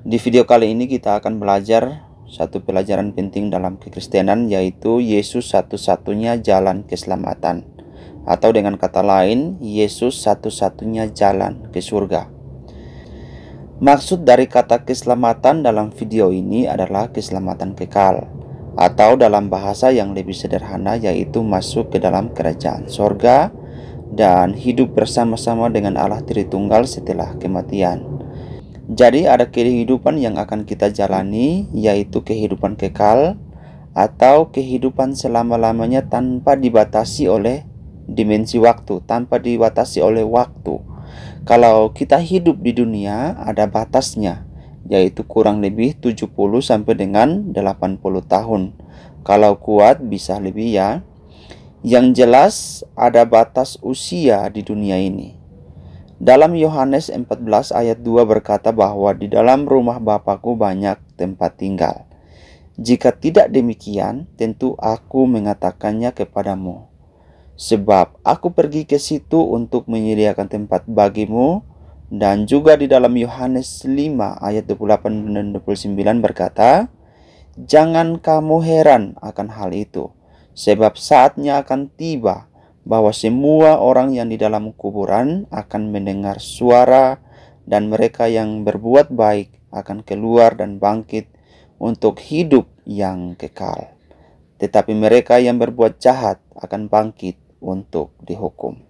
Di video kali ini kita akan belajar satu pelajaran penting dalam kekristenan, yaitu Yesus satu-satunya jalan keselamatan. Atau dengan kata lain, Yesus satu-satunya jalan ke surga. Maksud dari kata keselamatan dalam video ini adalah keselamatan kekal, atau dalam bahasa yang lebih sederhana yaitu masuk ke dalam kerajaan sorga dan hidup bersama-sama dengan Allah Tritunggal setelah kematian. Jadi ada kehidupan yang akan kita jalani, yaitu kehidupan kekal atau kehidupan selama-lamanya tanpa dibatasi oleh dimensi waktu, tanpa dibatasi oleh waktu. Kalau kita hidup di dunia ada batasnya, yaitu kurang lebih 70 sampai dengan 80 tahun. Kalau kuat bisa lebih ya. Yang jelas ada batas usia di dunia ini. Dalam Yohanes 14 ayat 2 berkata bahwa di dalam rumah Bapakku banyak tempat tinggal. Jika tidak demikian, tentu aku mengatakannya kepadamu. Sebab aku pergi ke situ untuk menyediakan tempat bagimu. Dan juga di dalam Yohanes 5 ayat 28 dan 29 berkata, jangan kamu heran akan hal itu, sebab saatnya akan tiba bahwa semua orang yang di dalam kuburan akan mendengar suara, dan mereka yang berbuat baik akan keluar dan bangkit untuk hidup yang kekal. Tetapi mereka yang berbuat jahat akan bangkit untuk dihukum.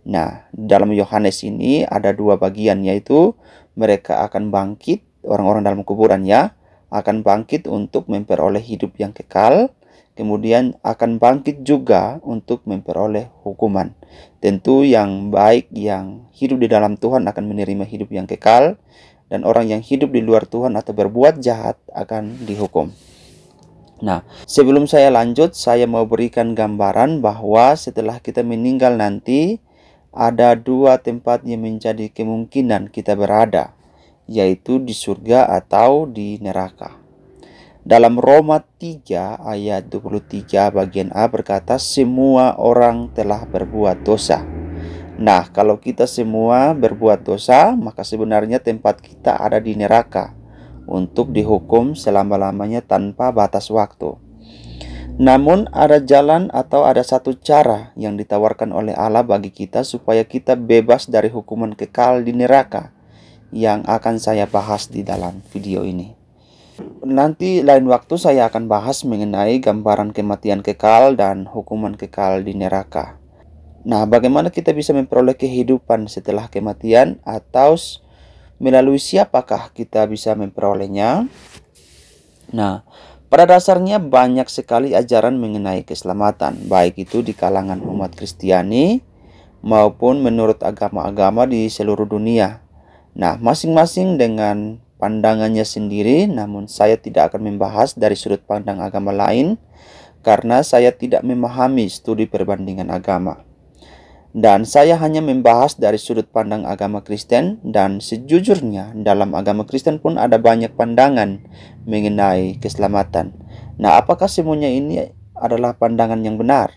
Nah, dalam Yohanes ini ada dua bagian, yaitu mereka akan bangkit, orang-orang dalam kuburan ya, akan bangkit untuk memperoleh hidup yang kekal. Kemudian akan bangkit juga untuk memperoleh hukuman. Tentu yang baik, yang hidup di dalam Tuhan akan menerima hidup yang kekal, dan orang yang hidup di luar Tuhan atau berbuat jahat akan dihukum. Nah, sebelum saya lanjut, saya mau berikan gambaran bahwa setelah kita meninggal nanti, ada dua tempat yang menjadi kemungkinan kita berada, yaitu di surga atau di neraka. Dalam Roma 3 ayat 23 bagian A berkata, semua orang telah berbuat dosa. Nah, kalau kita semua berbuat dosa, maka sebenarnya tempat kita ada di neraka untuk dihukum selama-lamanya tanpa batas waktu. Namun ada jalan atau ada satu cara yang ditawarkan oleh Allah bagi kita supaya kita bebas dari hukuman kekal di neraka, yang akan saya bahas di dalam video ini. Nanti lain waktu saya akan bahas mengenai gambaran kematian kekal dan hukuman kekal di neraka. Nah, bagaimana kita bisa memperoleh kehidupan setelah kematian, atau melalui siapakah kita bisa memperolehnya? Nah, pada dasarnya banyak sekali ajaran mengenai keselamatan, baik itu di kalangan umat Kristiani maupun menurut agama-agama di seluruh dunia. Nah, masing-masing dengan pandangannya sendiri, namun saya tidak akan membahas dari sudut pandang agama lain karena saya tidak memahami studi perbandingan agama. Dan saya hanya membahas dari sudut pandang agama Kristen, dan sejujurnya dalam agama Kristen pun ada banyak pandangan mengenai keselamatan. Nah, apakah semuanya ini adalah pandangan yang benar?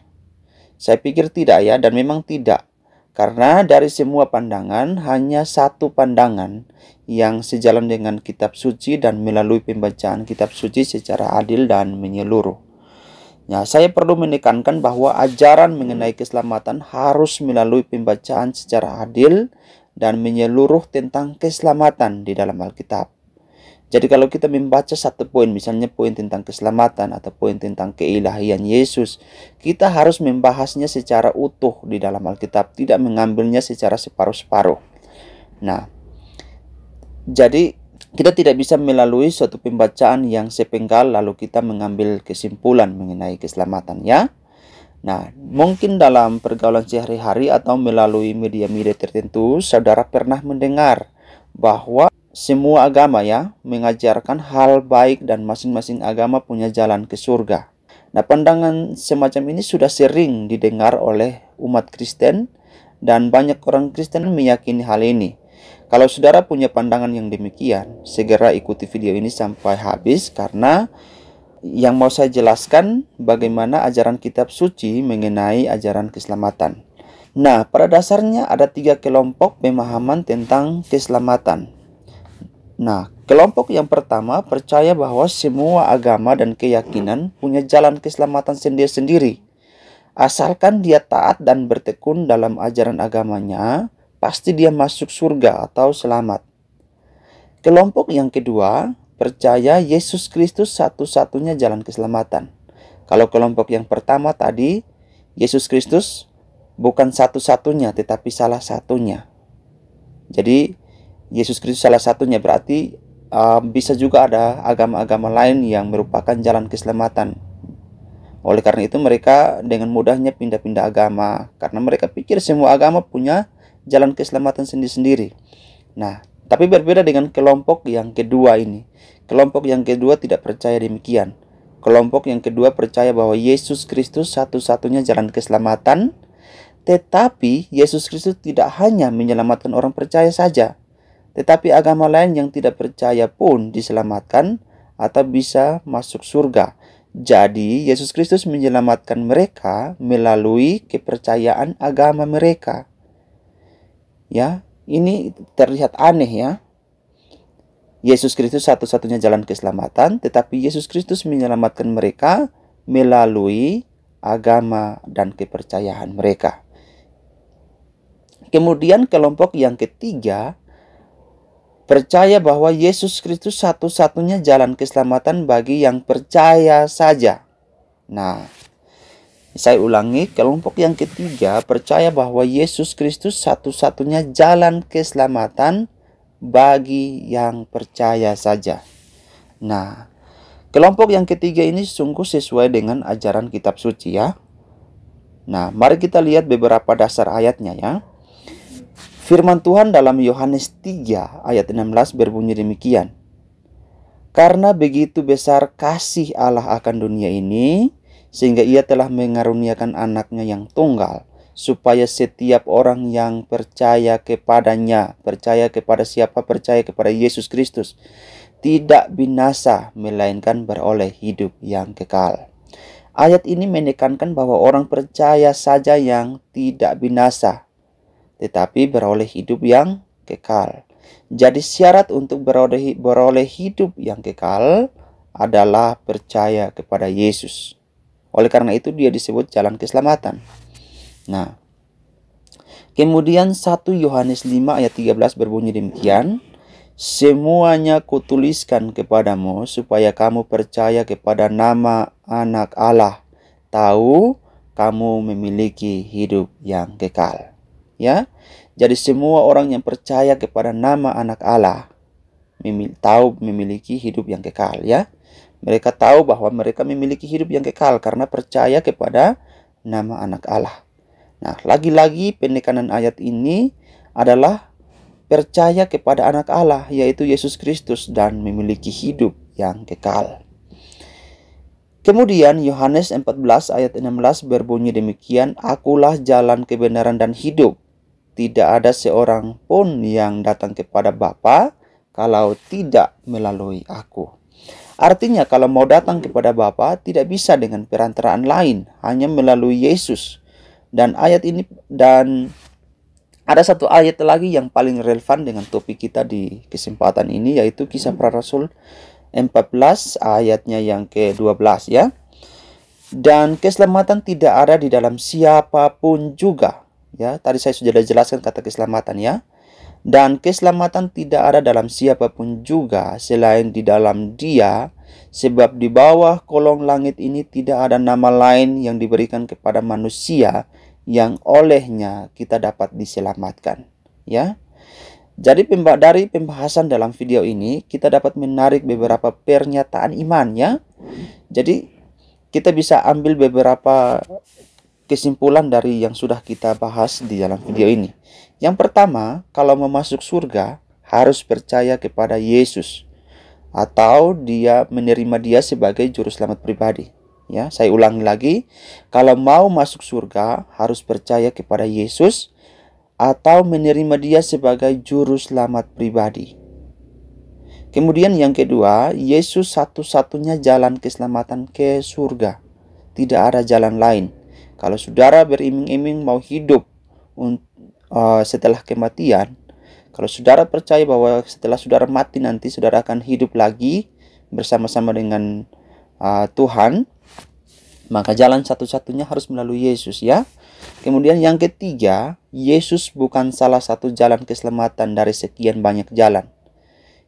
Saya pikir tidak ya, dan memang tidak. Karena dari semua pandangan, hanya satu pandangan yang sejalan dengan kitab suci dan melalui pembacaan kitab suci secara adil dan menyeluruh. Nah, saya perlu menekankan bahwa ajaran mengenai keselamatan harus melalui pembacaan secara adil dan menyeluruh tentang keselamatan di dalam Alkitab. Jadi kalau kita membaca satu poin, misalnya poin tentang keselamatan atau poin tentang keilahian Yesus, kita harus membahasnya secara utuh di dalam Alkitab, tidak mengambilnya secara separuh-separuh. Nah, jadi kita tidak bisa melalui suatu pembacaan yang sepenggal lalu kita mengambil kesimpulan mengenai keselamatan ya. Nah, mungkin dalam pergaulan sehari-hari atau melalui media-media tertentu, saudara pernah mendengar bahwa semua agama ya mengajarkan hal baik dan masing-masing agama punya jalan ke surga. Nah, pandangan semacam ini sudah sering didengar oleh umat Kristen dan banyak orang Kristen meyakini hal ini. Kalau saudara punya pandangan yang demikian, segera ikuti video ini sampai habis karena yang mau saya jelaskan bagaimana ajaran kitab suci mengenai ajaran keselamatan. Nah, pada dasarnya ada 3 kelompok pemahaman tentang keselamatan. Nah, Kelompok yang pertama percaya bahwa semua agama dan keyakinan punya jalan keselamatan sendiri-sendiri. Asalkan dia taat dan bertekun dalam ajaran agamanya, pasti dia masuk surga atau selamat. Kelompok yang kedua percaya Yesus Kristus satu-satunya jalan keselamatan. Kalau kelompok yang pertama tadi, Yesus Kristus bukan satu-satunya tetapi salah satunya. Jadi Yesus Kristus salah satunya, berarti bisa juga ada agama-agama lain yang merupakan jalan keselamatan. Oleh karena itu mereka dengan mudahnya pindah-pindah agama, karena mereka pikir semua agama punya jalan keselamatan sendiri-sendiri. Nah, tapi berbeda dengan kelompok yang kedua ini. Kelompok yang kedua tidak percaya demikian. Kelompok yang kedua percaya bahwa Yesus Kristus satu-satunya jalan keselamatan, tetapi Yesus Kristus tidak hanya menyelamatkan orang percaya saja, tetapi agama lain yang tidak percaya pun diselamatkan atau bisa masuk surga. Jadi Yesus Kristus menyelamatkan mereka melalui kepercayaan agama mereka. Ya, ini terlihat aneh ya. Yesus Kristus satu-satunya jalan keselamatan, tetapi Yesus Kristus menyelamatkan mereka melalui agama dan kepercayaan mereka. Kemudian kelompok yang ketiga percaya bahwa Yesus Kristus satu-satunya jalan keselamatan bagi yang percaya saja. Nah, saya ulangi, kelompok yang ketiga percaya bahwa Yesus Kristus satu-satunya jalan keselamatan bagi yang percaya saja. Nah, kelompok yang ketiga ini sungguh sesuai dengan ajaran kitab suci ya. Nah, mari kita lihat beberapa dasar ayatnya ya. Firman Tuhan dalam Yohanes 3 ayat 16 berbunyi demikian. Karena begitu besar kasih Allah akan dunia ini, sehingga ia telah mengaruniakan anaknya yang tunggal, supaya setiap orang yang percaya kepadanya, percaya kepada siapa? Percaya kepada Yesus Kristus, tidak binasa, melainkan beroleh hidup yang kekal. Ayat ini menekankan bahwa orang percaya saja yang tidak binasa, tetapi beroleh hidup yang kekal. Jadi syarat untuk beroleh hidup yang kekal adalah percaya kepada Yesus. Oleh karena itu dia disebut jalan keselamatan. Nah, kemudian 1 Yohanes 5 ayat 13 berbunyi demikian. Semuanya kutuliskan kepadamu supaya kamu percaya kepada nama anak Allah, tahu kamu memiliki hidup yang kekal. Ya, jadi semua orang yang percaya kepada nama anak Allah tahu memiliki hidup yang kekal ya. Mereka tahu bahwa mereka memiliki hidup yang kekal karena percaya kepada nama anak Allah. Nah, lagi-lagi penekanan ayat ini adalah percaya kepada anak Allah, yaitu Yesus Kristus, dan memiliki hidup yang kekal. Kemudian Yohanes 14 ayat 16 berbunyi demikian, Akulah jalan kebenaran dan hidup. Tidak ada seorang pun yang datang kepada Bapa kalau tidak melalui aku. Artinya kalau mau datang kepada Bapa tidak bisa dengan perantaraan lain, hanya melalui Yesus. Dan ayat ini, dan ada satu ayat lagi yang paling relevan dengan topik kita di kesempatan ini, yaitu Kisah Para Rasul 14 ayatnya yang ke-12 ya. Dan keselamatan tidak ada di dalam siapapun juga. Ya, tadi saya sudah jelaskan kata keselamatan ya. Dan keselamatan tidak ada dalam siapapun juga selain di dalam Dia, sebab di bawah kolong langit ini tidak ada nama lain yang diberikan kepada manusia yang olehnya kita dapat diselamatkan. Ya. Jadi dari pembahasan dalam video ini kita dapat menarik beberapa pernyataan iman ya. Jadi kita bisa ambil beberapa kesimpulan dari yang sudah kita bahas di dalam video ini. Yang pertama, kalau mau masuk surga harus percaya kepada Yesus atau menerima dia sebagai juru selamat pribadi. Ya, saya ulangi lagi, kalau mau masuk surga harus percaya kepada Yesus atau menerima dia sebagai juru selamat pribadi. Kemudian yang kedua, Yesus satu-satunya jalan keselamatan ke surga. Tidak ada jalan lain. Kalau saudara beriming-iming mau hidup setelah kematian, Kalau saudara percaya bahwa setelah saudara mati nanti saudara akan hidup lagi bersama-sama dengan Tuhan, maka jalan satu-satunya harus melalui Yesus, ya. Kemudian yang ketiga, Yesus bukan salah satu jalan keselamatan dari sekian banyak jalan.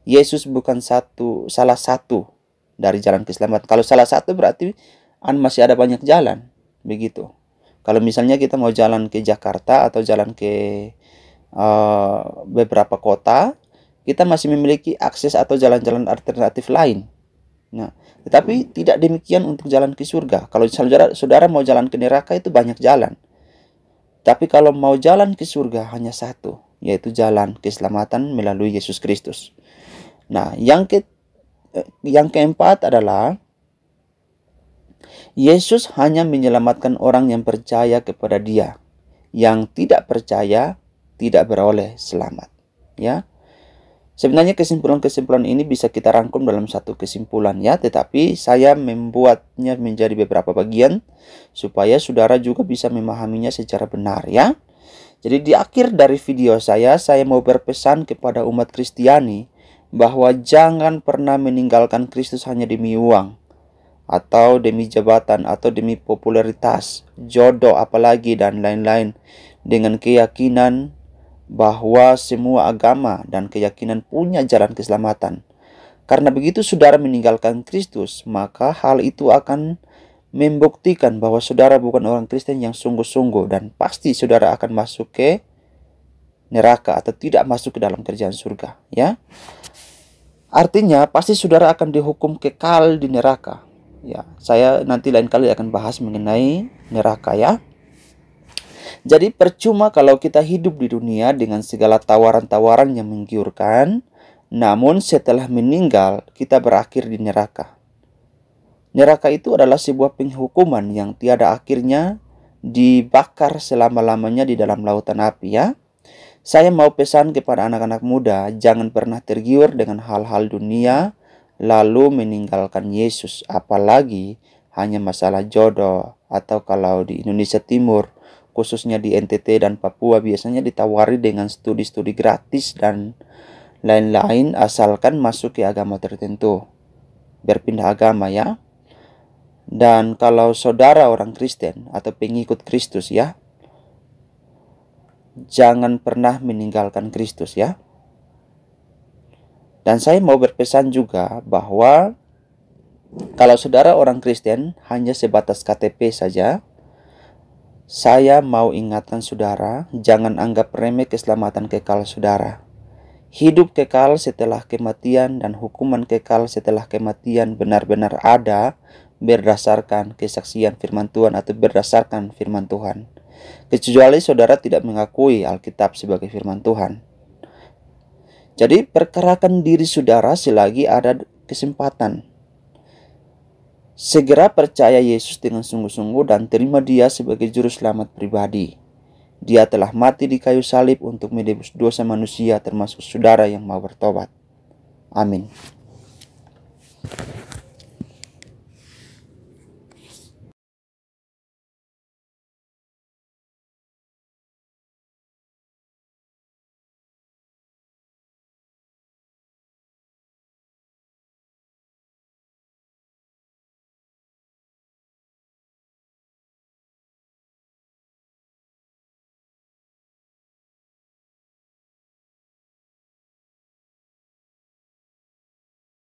Yesus bukan salah satu dari jalan keselamatan. Kalau salah satu berarti masih ada banyak jalan, begitu. Kalau misalnya kita mau jalan ke Jakarta atau jalan ke beberapa kota, kita masih memiliki akses atau jalan-jalan alternatif lain. Nah, tetapi tidak demikian untuk jalan ke surga. Kalau saudara mau jalan ke neraka itu banyak jalan. Tapi kalau mau jalan ke surga hanya satu, yaitu jalan keselamatan melalui Yesus Kristus. Nah, yang keempat adalah Yesus hanya menyelamatkan orang yang percaya kepada Dia. Yang tidak percaya tidak beroleh selamat, ya. Sebenarnya kesimpulan-kesimpulan ini bisa kita rangkum dalam satu kesimpulan, ya, tetapi saya membuatnya menjadi beberapa bagian supaya saudara juga bisa memahaminya secara benar, ya. Jadi di akhir dari video saya mau berpesan kepada umat Kristiani bahwa jangan pernah meninggalkan Kristus hanya demi uang atau demi jabatan atau demi popularitas, jodoh apalagi dan lain-lain, dengan keyakinan bahwa semua agama dan keyakinan punya jalan keselamatan. Karena begitu saudara meninggalkan Kristus, maka hal itu akan membuktikan bahwa saudara bukan orang Kristen yang sungguh-sungguh, dan pasti saudara akan masuk ke neraka atau tidak masuk ke dalam kerajaan surga, ya. Artinya pasti saudara akan dihukum kekal di neraka. Ya, saya nanti lain kali akan bahas mengenai neraka, ya. Jadi percuma kalau kita hidup di dunia dengan segala tawaran-tawaran yang menggiurkan, namun setelah meninggal kita berakhir di neraka. Neraka itu adalah sebuah penghukuman yang tiada akhirnya, dibakar selama-lamanya di dalam lautan api, ya. Saya mau pesan kepada anak-anak muda, jangan pernah tergiur dengan hal-hal dunia lalu meninggalkan Yesus, apalagi hanya masalah jodoh, atau kalau di Indonesia Timur, khususnya di NTT dan Papua, biasanya ditawari dengan studi-studi gratis dan lain-lain asalkan masuk ke agama tertentu, berpindah agama, ya. Dan kalau saudara orang Kristen atau pengikut Kristus, ya, jangan pernah meninggalkan Kristus, ya. Dan saya mau berpesan juga bahwa kalau saudara orang Kristen hanya sebatas KTP saja, saya mau ingatkan saudara, jangan anggap remeh keselamatan kekal saudara. Hidup kekal setelah kematian dan hukuman kekal setelah kematian benar-benar ada berdasarkan kesaksian firman Tuhan atau berdasarkan firman Tuhan. Kecuali saudara tidak mengakui Alkitab sebagai firman Tuhan. Jadi perkarakan diri saudara selagi ada kesempatan. Segera percaya Yesus dengan sungguh-sungguh dan terima Dia sebagai juru selamat pribadi. Dia telah mati di kayu salib untuk menebus dosa manusia, termasuk saudara yang mau bertobat. Amin.